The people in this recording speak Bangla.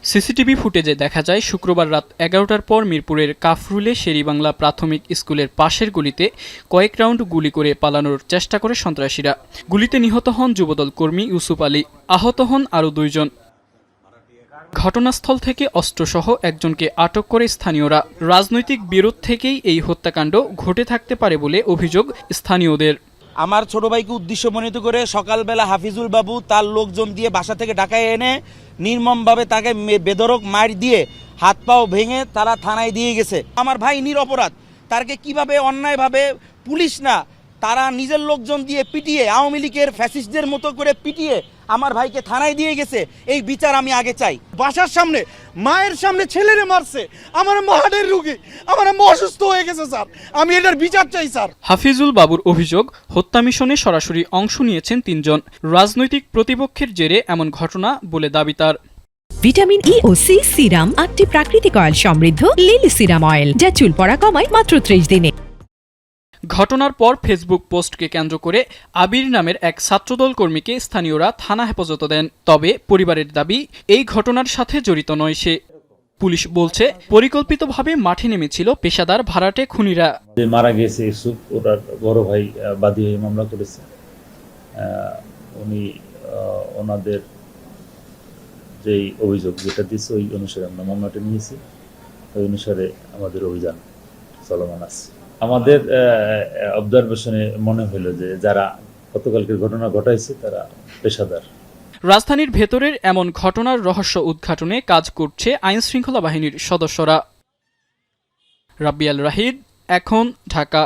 সিসিটিভি ফুটেজে দেখা যায় শুক্রবার রাত 11টার পর মিরপুরের কাফরুলে শেরিবাংলা প্রাথমিক স্কুলের পাশের গলিতে কয়েক রাউন্ড গুলি করে পালানোর চেষ্টা করে সন্ত্রাসীরা। গুলিতে নিহত হন যুবদল কর্মী ইউসুফ আলী, আহত হন আরও 2 জন। ঘটনাস্থল থেকে অস্ত্রসহ একজনকে আটক করে স্থানীয়রা। রাজনৈতিক বিরোধ থেকেই এই হত্যাকাণ্ড ঘটে থাকতে পারে বলে অভিযোগ স্থানীয়দের। আমার ছোট ভাইকে উদ্দেশ্যমণ্ডিত করে সকালবেলা হাফিজুল বাবু তার লোকজন দিয়ে বাসা থেকে ঢাকায় এনে নির্মমভাবে তাকে বেধড়ক মার দিয়ে হাত পাও ভেঙে তারা থানায় দিয়ে গেছে। আমার ভাই নিরপরাধ, তাকে কিভাবে অন্যায়ভাবে পুলিশ না তারা নিজের লোকজন দিয়ে পিটিয়ে আওয়ামী লীগের ফ্যাসিস্টদের মতো করে পিটিয়ে আমার ভাইকে থানায় দিয়ে গেছে, এই বিচার আমি আগে চাই। বাসার সামনে মায়ের সামনে ছেলেরে মারছে, আমার মহাডের রুগী, আমার অসুস্থ হয়ে গেছে স্যার, আমি এটার বিচার চাই স্যার। হাফিজুল বাবুর অভিযোগ, হত্যা মিশনে সরাসরি অংশ নিয়েছেন 3 জন। রাজনৈতিক প্রতিপক্ষের জেরে এমন ঘটনা বলে দাবি তার। ভিটামিন ই ও সি সিরাম 8টি প্রাকৃতিক অয়েল সমৃদ্ধ লিলি সিরাম অয়েল, যা চুল পড়া কমায় মাত্র 30 দিনে। ঘটনার পর ফেসবুক পোস্টকে কেন্দ্র করে আবির নামের এক ছাত্রদল কর্মীকে স্থানীয়রা থানা হেফাজতে দেন। তবে পরিবারের দাবি, এই ঘটনার সাথে জড়িত নয় সে। পুলিশ বলছে, পরিকল্পিতভাবে মাঠে নেমেছিল পেশাদার ভাড়াটে খুনিরা। মারা গেছে ইউসুফ, ওনার বড় ভাই বাদী হয়ে মামলা করেছে। উনি ওনাদের যেই অভিযোগ যেটা দিচ্ছে ওই অনুসারে আমরা মামলাটা নিয়েছি। ওই অনুসারে আমাদের অভিযান চলমান আছে। আমাদের অবজারভেশনে মনে হলো যে যারা গতকালকের ঘটনা ঘটাইছে তারা পেশাদার। রাজধানীর ভেতরের এমন ঘটনার রহস্য উদ্ঘাটনে কাজ করছে আইনশৃঙ্খলা বাহিনীর সদস্যরা। রাব্বিয়াল রাহিদ, এখন, ঢাকা।